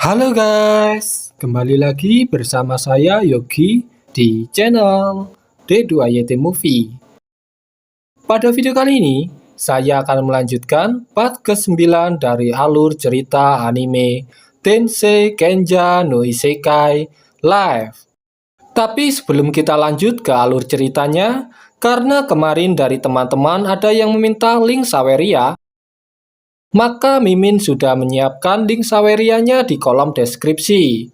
Halo guys, kembali lagi bersama saya Yogi di channel D2YT Movie. Pada video kali ini, saya akan melanjutkan part ke-9 dari alur cerita anime Tensei Kenja no Isekai Live. Tapi sebelum kita lanjut ke alur ceritanya, karena kemarin dari teman-teman ada yang meminta link Saweria, maka Mimin sudah menyiapkan link Sawerianya di kolom deskripsi.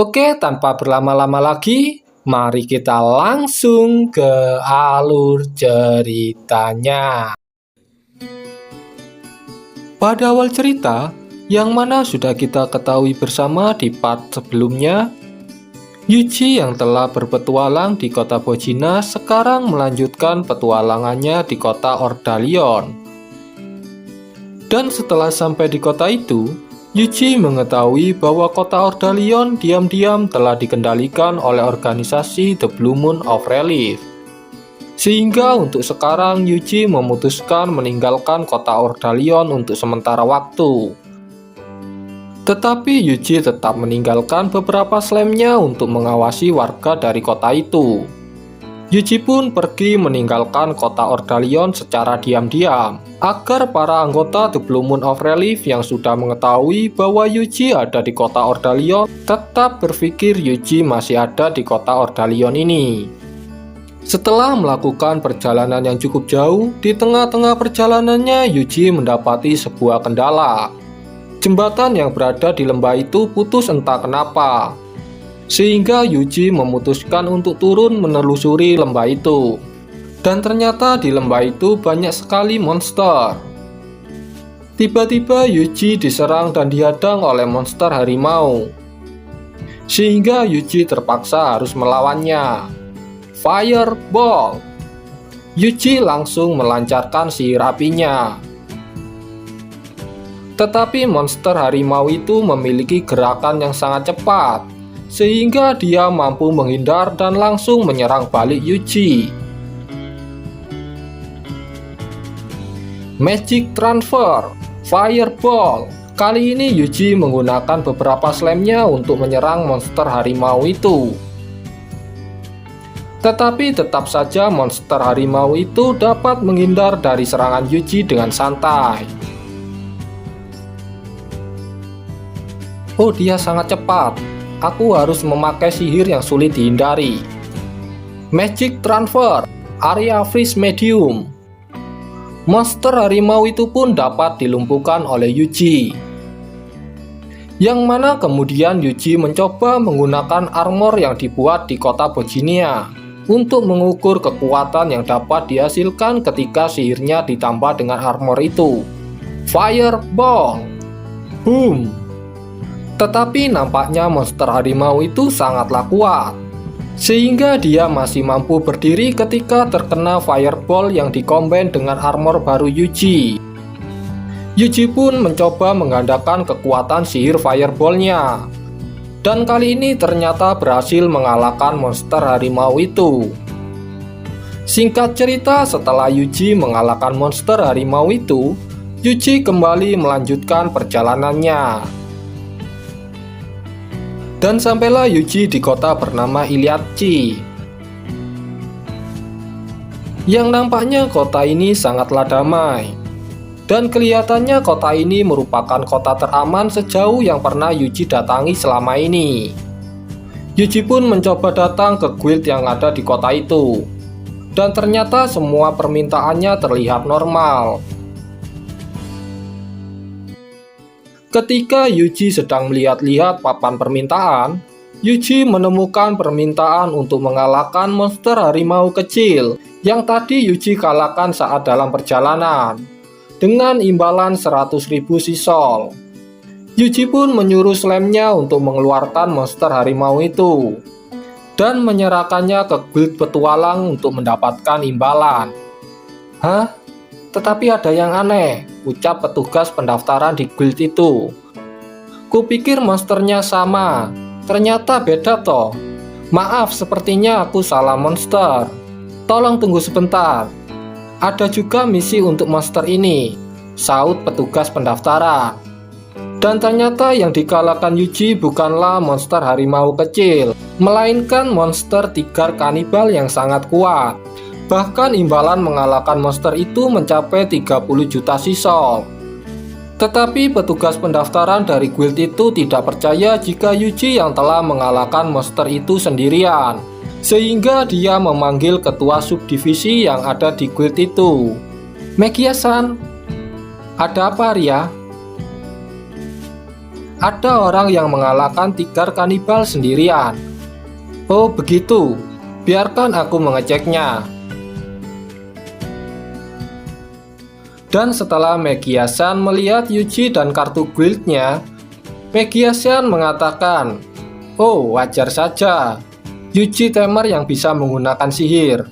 Oke, tanpa berlama-lama lagi, mari kita langsung ke alur ceritanya. Pada awal cerita, yang mana sudah kita ketahui bersama di part sebelumnya, Yuji yang telah berpetualang di kota Bojina sekarang melanjutkan petualangannya di kota Ordalion. Dan setelah sampai di kota itu, Yuji mengetahui bahwa kota Ordalion diam-diam telah dikendalikan oleh organisasi The Blue Moon of Relief. Sehingga untuk sekarang Yuji memutuskan meninggalkan kota Ordalion untuk sementara waktu. Tetapi Yuji tetap meninggalkan beberapa slamnya untuk mengawasi warga dari kota itu. Yuji pun pergi meninggalkan kota Ordalion secara diam-diam, agar para anggota The Blue Moon of Relief yang sudah mengetahui bahwa Yuji ada di kota Ordalion tetap berpikir Yuji masih ada di kota Ordalion ini. Setelah melakukan perjalanan yang cukup jauh, di tengah-tengah perjalanannya Yuji mendapati sebuah kendala. Jembatan yang berada di lembah itu putus entah kenapa, sehingga Yuji memutuskan untuk turun menelusuri lembah itu. Dan ternyata di lembah itu banyak sekali monster. Tiba-tiba Yuji diserang dan dihadang oleh monster harimau, sehingga Yuji terpaksa harus melawannya. Fireball. Yuji langsung melancarkan sihir apinya. Tetapi monster harimau itu memiliki gerakan yang sangat cepat, sehingga dia mampu menghindar dan langsung menyerang balik Yuji. Magic Transfer Fireball. Kali ini Yuji menggunakan beberapa slamnya untuk menyerang monster harimau itu. Tetapi tetap saja monster harimau itu dapat menghindar dari serangan Yuji dengan santai. Oh, dia sangat cepat. Aku harus memakai sihir yang sulit dihindari. Magic Transfer Area Freeze Medium. Monster harimau itu pun dapat dilumpuhkan oleh Yuji. Yang mana kemudian Yuji mencoba menggunakan armor yang dibuat di kota Bojina untuk mengukur kekuatan yang dapat dihasilkan ketika sihirnya ditambah dengan armor itu. Fireball. Boom. Tetapi nampaknya monster harimau itu sangatlah kuat, sehingga dia masih mampu berdiri ketika terkena fireball yang dikombin dengan armor baru Yuji. Yuji pun mencoba menggandakan kekuatan sihir fireballnya, dan kali ini ternyata berhasil mengalahkan monster harimau itu. Singkat cerita, setelah Yuji mengalahkan monster harimau itu, Yuji kembali melanjutkan perjalanannya. Dan sampailah Yuji di kota bernama Iliachi. Yang nampaknya kota ini sangatlah damai. Dan kelihatannya kota ini merupakan kota teraman sejauh yang pernah Yuji datangi selama ini. Yuji pun mencoba datang ke guild yang ada di kota itu. Dan ternyata semua permintaannya terlihat normal. Ketika Yuji sedang melihat-lihat papan permintaan, Yuji menemukan permintaan untuk mengalahkan monster harimau kecil yang tadi Yuji kalahkan saat dalam perjalanan dengan imbalan 100.000 sisol. Yuji pun menyuruh slamnya untuk mengeluarkan monster harimau itu dan menyerahkannya ke guild petualang untuk mendapatkan imbalan. Hah? Tetapi ada yang aneh, ucap petugas pendaftaran di guild itu. Kupikir monsternya sama, ternyata beda toh. Maaf, sepertinya aku salah monster. Tolong tunggu sebentar. Ada juga misi untuk monster ini, saut petugas pendaftaran. Dan ternyata yang dikalahkan Yuji bukanlah monster harimau kecil, melainkan monster tiger kanibal yang sangat kuat. Bahkan imbalan mengalahkan monster itu mencapai 30 juta sisol. Tetapi petugas pendaftaran dari guild itu tidak percaya jika Yuji yang telah mengalahkan monster itu sendirian, sehingga dia memanggil ketua subdivisi yang ada di guild itu. "Mekia-san, ada apa, Ria?" "Ada orang yang mengalahkan tiger kanibal sendirian." "Oh begitu, biarkan aku mengeceknya." Dan setelah Mekia-san melihat Yuji dan kartu guildnya, Mekia-san mengatakan, "Oh wajar saja, Yuji tamer yang bisa menggunakan sihir.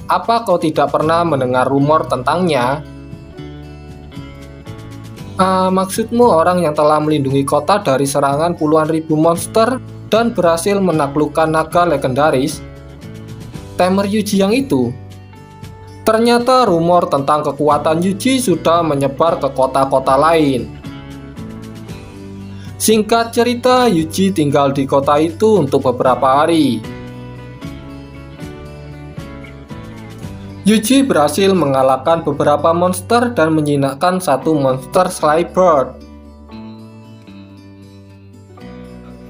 Apa kau tidak pernah mendengar rumor tentangnya?" Maksudmu orang yang telah melindungi kota dari serangan puluhan ribu monster dan berhasil menaklukkan naga legendaris? Tamer Yuji yang itu? Ternyata rumor tentang kekuatan Yuji sudah menyebar ke kota-kota lain. Singkat cerita, Yuji tinggal di kota itu untuk beberapa hari. Yuji berhasil mengalahkan beberapa monster dan menjinakkan satu monster Slybird.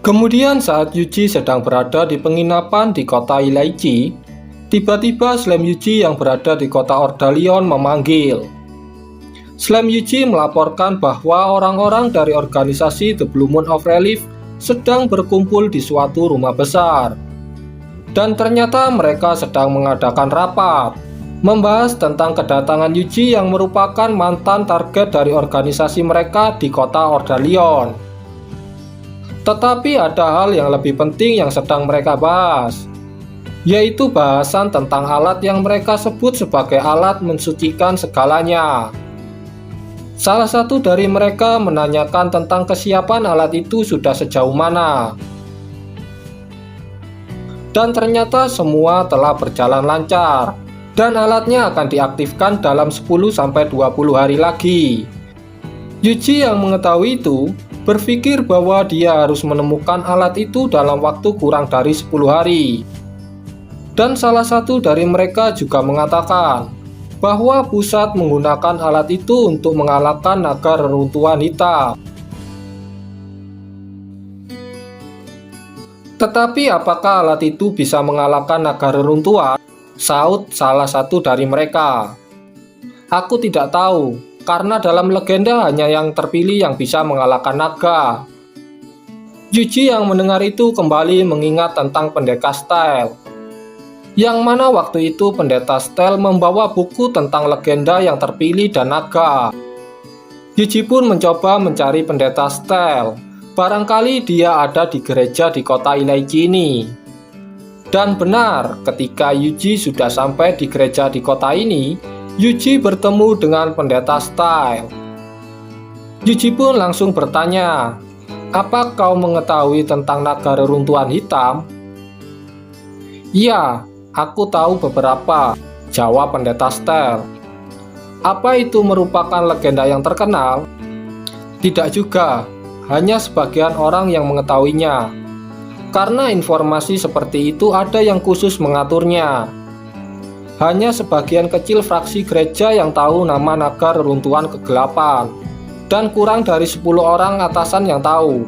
Kemudian saat Yuji sedang berada di penginapan di kota Ilaichi, tiba-tiba Slam Yuji yang berada di kota Ordalion memanggil. Slam Yuji melaporkan bahwa orang-orang dari organisasi The Blue Moon of Relief sedang berkumpul di suatu rumah besar. Dan ternyata mereka sedang mengadakan rapat, membahas tentang kedatangan Yuji yang merupakan mantan target dari organisasi mereka di kota Ordalion. Tetapi ada hal yang lebih penting yang sedang mereka bahas, yaitu bahasan tentang alat yang mereka sebut sebagai alat mensucikan segalanya. Salah satu dari mereka menanyakan tentang kesiapan alat itu sudah sejauh mana. Dan ternyata semua telah berjalan lancar, dan alatnya akan diaktifkan dalam 10-20 hari lagi. Yuji yang mengetahui itu berpikir bahwa dia harus menemukan alat itu dalam waktu kurang dari 10 hari. Dan salah satu dari mereka juga mengatakan bahwa pusat menggunakan alat itu untuk mengalahkan naga reruntuhan hitam. Tetapi apakah alat itu bisa mengalahkan naga reruntuhan? Saud salah satu dari mereka. "Aku tidak tahu, karena dalam legenda hanya yang terpilih yang bisa mengalahkan naga." Yuji yang mendengar itu kembali mengingat tentang Pendeta Style, yang mana waktu itu Pendeta Style membawa buku tentang legenda yang terpilih dan naga. Yuji pun mencoba mencari Pendeta Style. Barangkali dia ada di gereja di kota Ilaichi ini. Dan benar, ketika Yuji sudah sampai di gereja di kota ini, Yuji bertemu dengan Pendeta Style. Yuji pun langsung bertanya, "Apa kau mengetahui tentang naga reruntuhan hitam?" "Iya, aku tahu beberapa," jawab Pendeta Style. "Apa itu merupakan legenda yang terkenal?" "Tidak juga, hanya sebagian orang yang mengetahuinya. Karena informasi seperti itu ada yang khusus mengaturnya. Hanya sebagian kecil fraksi gereja yang tahu nama naga reruntuhan kegelapan, dan kurang dari 10 orang atasan yang tahu."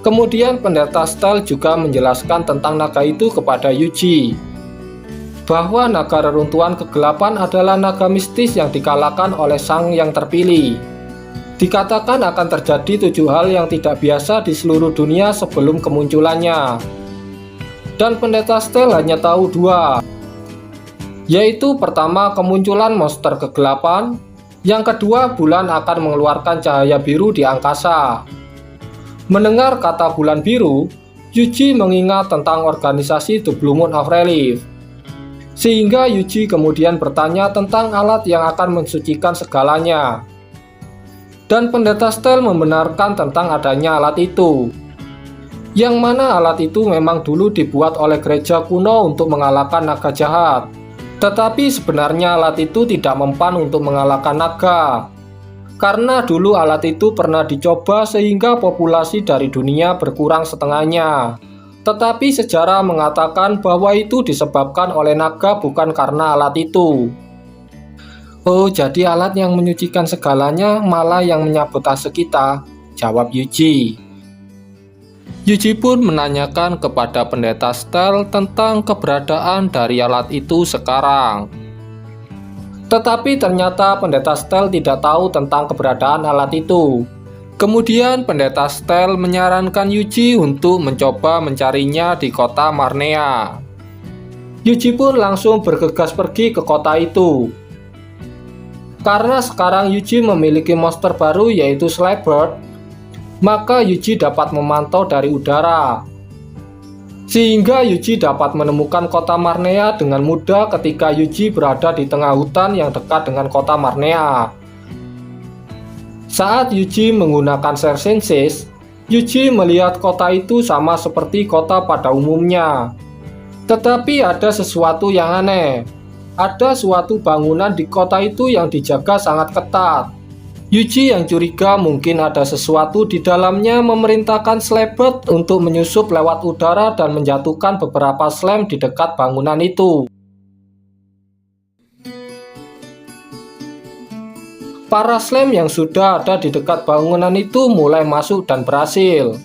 Kemudian Pendeta Style juga menjelaskan tentang naga itu kepada Yuji, bahwa naga reruntuhan kegelapan adalah naga mistis yang dikalahkan oleh sang yang terpilih. Dikatakan akan terjadi 7 hal yang tidak biasa di seluruh dunia sebelum kemunculannya. Dan Pendeta Style hanya tahu 2, yaitu pertama kemunculan monster kegelapan, yang kedua bulan akan mengeluarkan cahaya biru di angkasa. Mendengar kata bulan biru, Yuji mengingat tentang organisasi The Blue Moon of Relief. Sehingga Yuji kemudian bertanya tentang alat yang akan mensucikan segalanya. Dan Pendeta Style membenarkan tentang adanya alat itu, yang mana alat itu memang dulu dibuat oleh gereja kuno untuk mengalahkan naga jahat. Tetapi sebenarnya alat itu tidak mempan untuk mengalahkan naga, Karena dulu alat itu pernah dicoba sehingga populasi dari dunia berkurang setengahnya. Tetapi sejarah mengatakan bahwa itu disebabkan oleh naga, bukan karena alat itu. Oh, jadi alat yang menyucikan segalanya malah yang menyabotase kita, jawab Yuji. Yuji pun menanyakan kepada pendeta Stell tentang keberadaan dari alat itu sekarang. Tetapi ternyata pendeta Stell tidak tahu tentang keberadaan alat itu. Kemudian pendeta Stell menyarankan Yuji untuk mencoba mencarinya di kota Marnea. Yuji pun langsung bergegas pergi ke kota itu. Karena sekarang Yuji memiliki monster baru yaitu Slybird, maka Yuji dapat memantau dari udara. Sehingga Yuji dapat menemukan kota Marnea dengan mudah ketika Yuji berada di tengah hutan yang dekat dengan kota Marnea. Saat Yuji menggunakan Share Senses, Yuji melihat kota itu sama seperti kota pada umumnya. Tetapi ada sesuatu yang aneh. Ada suatu bangunan di kota itu yang dijaga sangat ketat. Yuji yang curiga mungkin ada sesuatu di dalamnya memerintahkan Slybird untuk menyusup lewat udara dan menjatuhkan beberapa slime di dekat bangunan itu. Para slime yang sudah ada di dekat bangunan itu mulai masuk dan berhasil.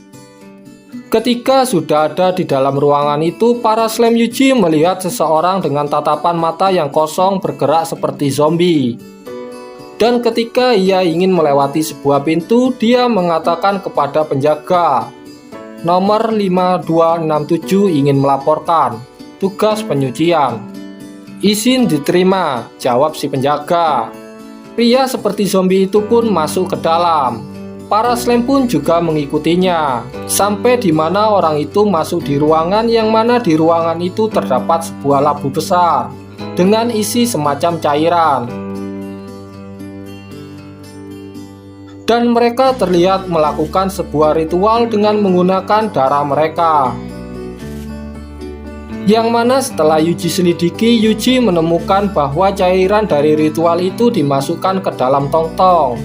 Ketika sudah ada di dalam ruangan itu, para slime Yuji melihat seseorang dengan tatapan mata yang kosong bergerak seperti zombie. Dan ketika ia ingin melewati sebuah pintu, dia mengatakan kepada penjaga, "Nomor 5267 ingin melaporkan tugas penyucian." "Izin diterima," jawab si penjaga. Pria seperti zombie itu pun masuk ke dalam. Para slime pun juga mengikutinya, sampai di mana orang itu masuk di ruangan yang mana di ruangan itu terdapat sebuah labu besar dengan isi semacam cairan. Dan mereka terlihat melakukan sebuah ritual dengan menggunakan darah mereka. Yang mana setelah Yuji selidiki, Yuji menemukan bahwa cairan dari ritual itu dimasukkan ke dalam tong-tong.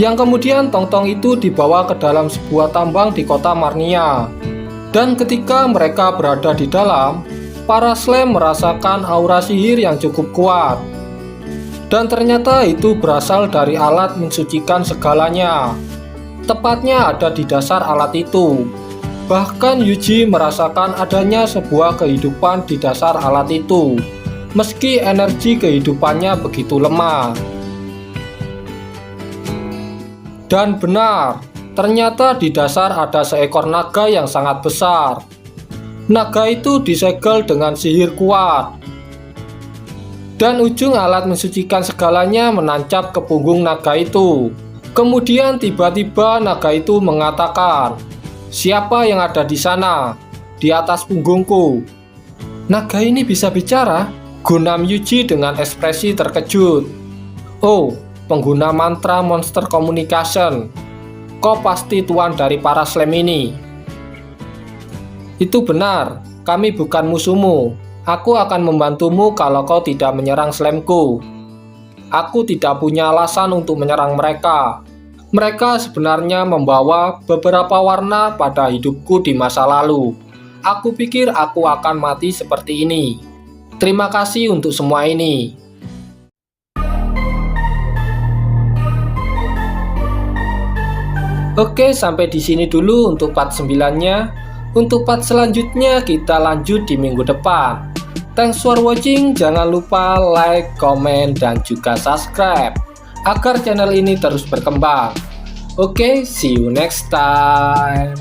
Yang kemudian tong-tong itu dibawa ke dalam sebuah tambang di kota Marnea. Dan ketika mereka berada di dalam, para slime merasakan aura sihir yang cukup kuat. Dan ternyata itu berasal dari alat mensucikan segalanya. Tepatnya ada di dasar alat itu. Bahkan Yuji merasakan adanya sebuah kehidupan di dasar alat itu, meski energi kehidupannya begitu lemah. Dan benar, ternyata di dasar ada seekor naga yang sangat besar. Naga itu disegel dengan sihir kuat. Dan ujung alat mensucikan segalanya menancap ke punggung naga itu. Kemudian tiba-tiba naga itu mengatakan, "Siapa yang ada di sana, di atas punggungku?" Naga ini bisa bicara, gumam Yuji dengan ekspresi terkejut. "Oh, pengguna mantra Monster Communication. Kau pasti tuan dari para slime ini." "Itu benar, kami bukan musuhmu. Aku akan membantumu kalau kau tidak menyerang slimeku. Aku tidak punya alasan untuk menyerang mereka. Mereka sebenarnya membawa beberapa warna pada hidupku di masa lalu. Aku pikir aku akan mati seperti ini. Terima kasih untuk semua ini." Oke, sampai di sini dulu untuk part 9-nya. Untuk part selanjutnya kita lanjut di minggu depan. Thanks for watching. Jangan lupa like, komen, dan juga subscribe agar channel ini terus berkembang. Oke, see you next time.